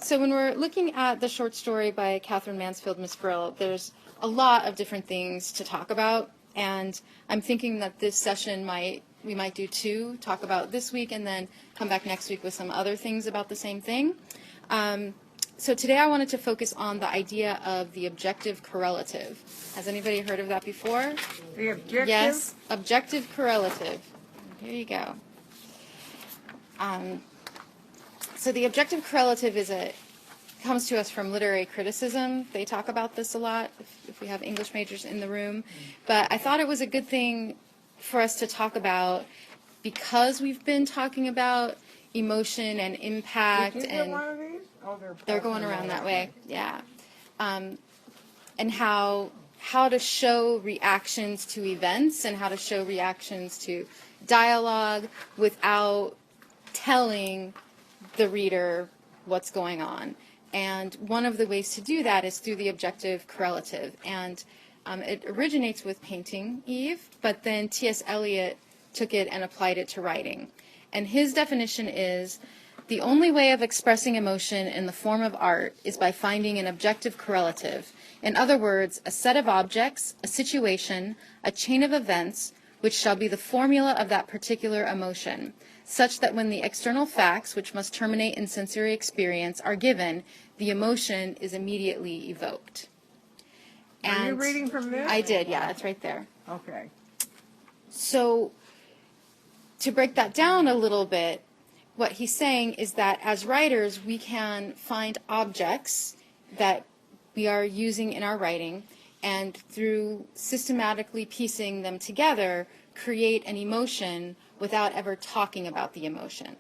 So when we're looking at the short story by Catherine Mansfield, Miss Brill, there's a lot of different things to talk about, and I'm thinking that this session we might do two, talk about this week, and then come back next week with some other things about the same thing. So today I wanted to focus on the idea of the objective correlative. Has anybody heard of that before? The objective? Yes, objective correlative. Here you go. So the objective correlative comes to us from literary criticism. They talk about this a lot if we have English majors in the room. But I thought it was a good thing for us to talk about because we've been talking about emotion and impact. Did you get one of these? Oh, they're going around that way, yeah. And how to show reactions to events and how to show reactions to dialogue without telling the reader what's going on. And one of the ways to do that is through the objective correlative. And it originates with painting, Eve, but then T.S. Eliot took it and applied it to writing. And his definition is, the only way of expressing emotion in the form of art is by finding an objective correlative. In other words, a set of objects, a situation, a chain of events, which shall be the formula of that particular emotion, such that when the external facts, which must terminate in sensory experience, are given, the emotion is immediately evoked. Are you reading from this? I did, yeah, it's right there. Okay. So to break that down a little bit, what he's saying is that as writers, we can find objects that we are using in our writing, and through systematically piecing them together, create an emotion without ever talking about the emotion,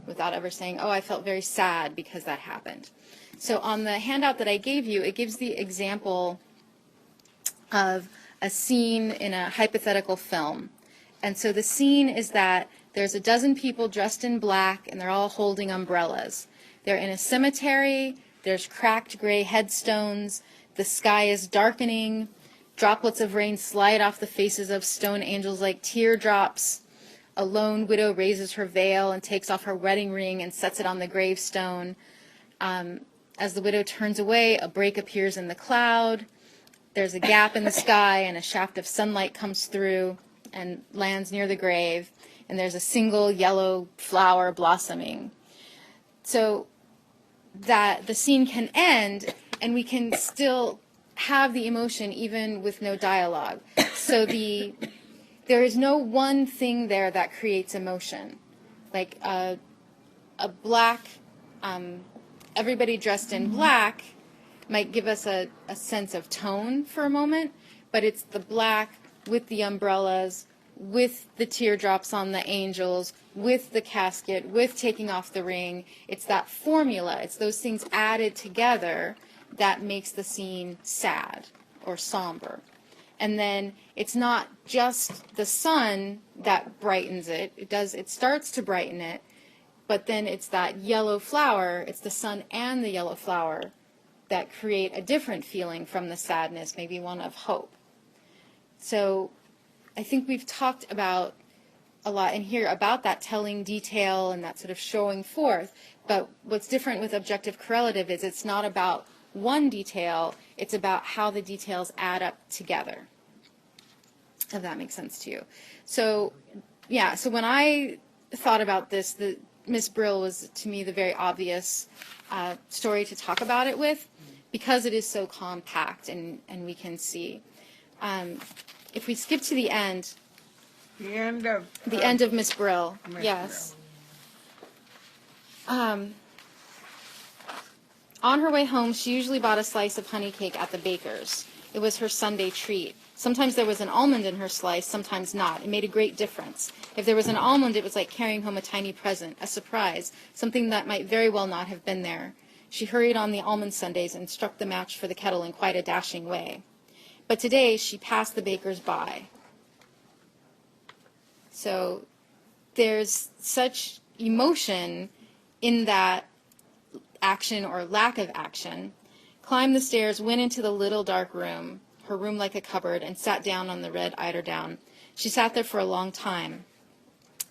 without ever saying, oh, I felt very sad because that happened. So on the handout that I gave you, it gives the example of a scene in a hypothetical film. And so the scene is that there's a dozen people dressed in black, and they're all holding umbrellas. They're in a cemetery. There's cracked gray headstones. The sky is darkening. Droplets of rain slide off the faces of stone angels like teardrops. A lone widow raises her veil and takes off her wedding ring and sets it on the gravestone. As the widow turns away, a break appears in the cloud. There's a gap in the sky, and a shaft of sunlight comes through and lands near the grave. And there's a single yellow flower blossoming. So that the scene can end, and we can still have the emotion even with no dialogue. So there is no one thing there that creates emotion. Like a black, everybody dressed in black might give us a sense of tone for a moment, but it's the black with the umbrellas, with the teardrops on the angels, with the casket, with taking off the ring. It's that formula. It's those things added together that makes the scene sad or somber. And then it's not just the sun that brightens it. It starts to brighten it, but then it's that yellow flower, it's the sun and the yellow flower that create a different feeling from the sadness, maybe one of hope. So I think we've talked about a lot in here about that telling detail and that sort of showing forth. But what's different with objective correlative is it's not about one detail, it's about how the details add up together, if that makes sense to you. So, yeah, so when I thought about this, Miss Brill was, to me, the very obvious story to talk about it with, because it is so compact and we can see. If we skip to the end. The end of... The end of Miss Brill, yes. On her way home, she usually bought a slice of honey cake at the baker's. It was her Sunday treat. Sometimes there was an almond in her slice, sometimes not. It made a great difference. If there was an almond, it was like carrying home a tiny present, a surprise, something that might very well not have been there. She hurried on the almond sundaes and struck the match for the kettle in quite a dashing way. But today, she passed the baker's by. So there's such emotion in that action or lack of action. Climbed the stairs, went into the little dark room, her room like a cupboard, and sat down on the red eiderdown. She sat there for a long time.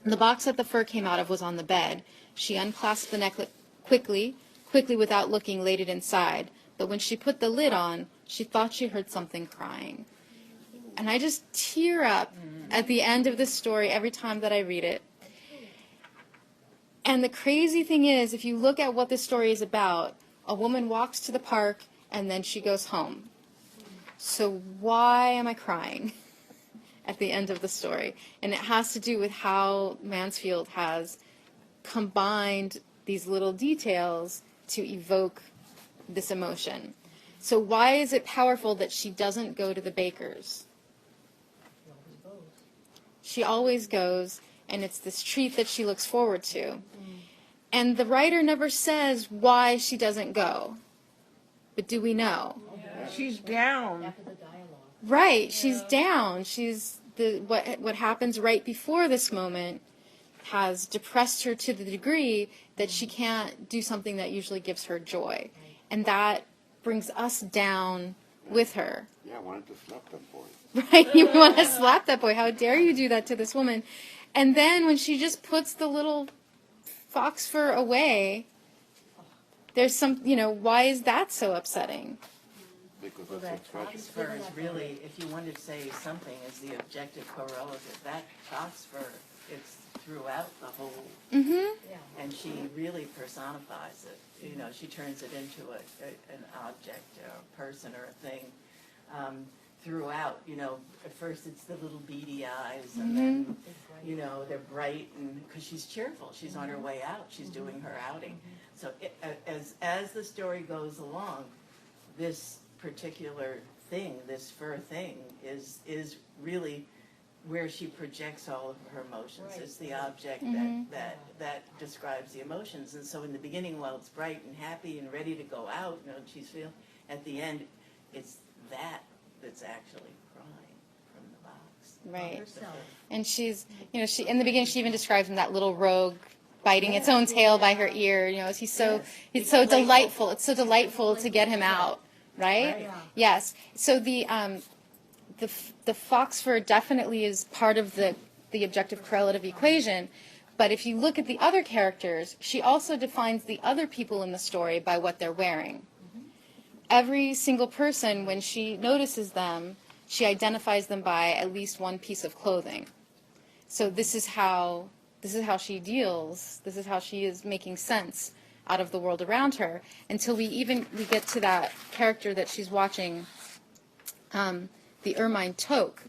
The box that the fur came out of was on the bed. She unclasped the necklet quickly, quickly without looking laid it inside. But when she put the lid on, she thought she heard something crying. And I just tear up at the end of this story every time that I read it. And the crazy thing is, if you look at what this story is about, a woman walks to the park and then she goes home. So why am I crying at the end of the story? And it has to do with how Mansfield has combined these little details to evoke this emotion. So why is it powerful that she doesn't go to the baker's? She always goes, and it's this treat that she looks forward to. And the writer never says why she doesn't go. But do we know? She's down. Right, she's down. She's what happens right before this moment has depressed her to the degree that she can't do something that usually gives her joy. And that brings us down with her. Yeah, I wanted to slap that boy. Right, you want to slap that boy. How dare you do that to this woman? And then when she just puts the little fox fur away, there's some, why is that so upsetting? Because Well, that's that expression. fox fur is really, if you wanted to say something is the objective correlative, that fox fur, it's throughout the whole, and she really personifies it. She turns it into an object, or a person, or a thing. Throughout, at first it's the little beady eyes, and then, they're bright, and because she's cheerful, she's on her way out, she's doing her outing. So as the story goes along, this particular thing, this fur thing, is really where she projects all of her emotions. It's the object that describes the emotions. And so in the beginning, while it's bright and happy and ready to go out, she's feeling, at the end, it's that's actually crying from the box. Right. Herself. And she's, she in the beginning she even describes him, that little rogue biting its own tail by her ear. He's so delightful. It's so delightful to get him out, right? Right. Yes. So the fox fur definitely is part of the objective correlative equation. But if you look at the other characters, she also defines the other people in the story by what they're wearing. Every single person, when she notices them, she identifies them by at least one piece of clothing. So this is how she deals. This is how she is making sense out of the world around her, until we get to that character that she's watching, the ermine toque.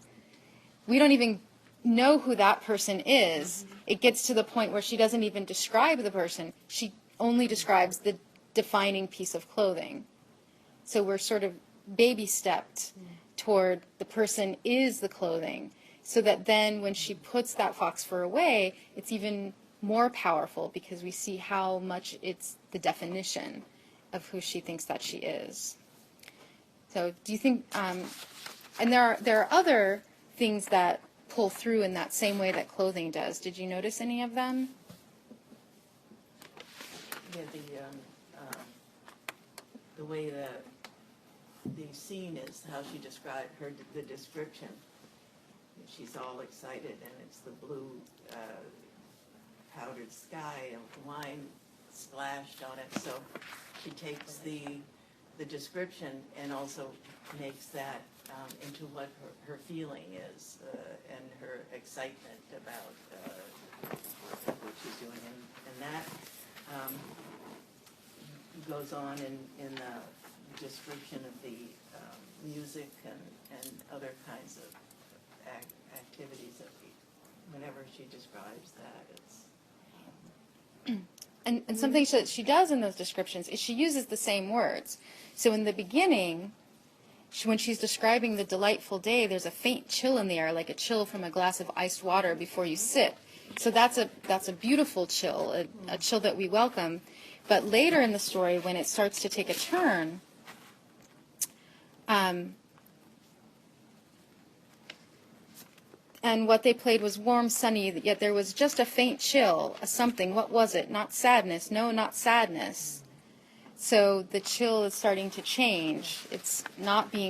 We don't even know who that person is. It gets to the point where she doesn't even describe the person. She only describes the defining piece of clothing. So we're sort of baby stepped toward the person is the clothing, so that then when she puts that fox fur away, it's even more powerful because we see how much it's the definition of who she thinks that she is. So do you think, and there are other things that pull through in that same way that clothing does. Did you notice any of them? Yeah, the way the scene is, how she described the description. She's all excited, and it's the blue powdered sky and wine splashed on it. So she takes the description and also makes that into what her feeling is, and her excitement about what she's doing, and that goes on in the description of the music and other kinds of activities that whenever she describes that, it's And something that she does in those descriptions is she uses the same words. So in the beginning, when she's describing the delightful day, there's a faint chill in the air, like a chill from a glass of iced water before you sip. So that's a beautiful chill, a chill that we welcome. But later in the story, when it starts to take a turn, and what they played was warm, sunny, yet there was just a faint chill, a something. What was it? Not sadness. No, not sadness. So the chill is starting to change. It's not being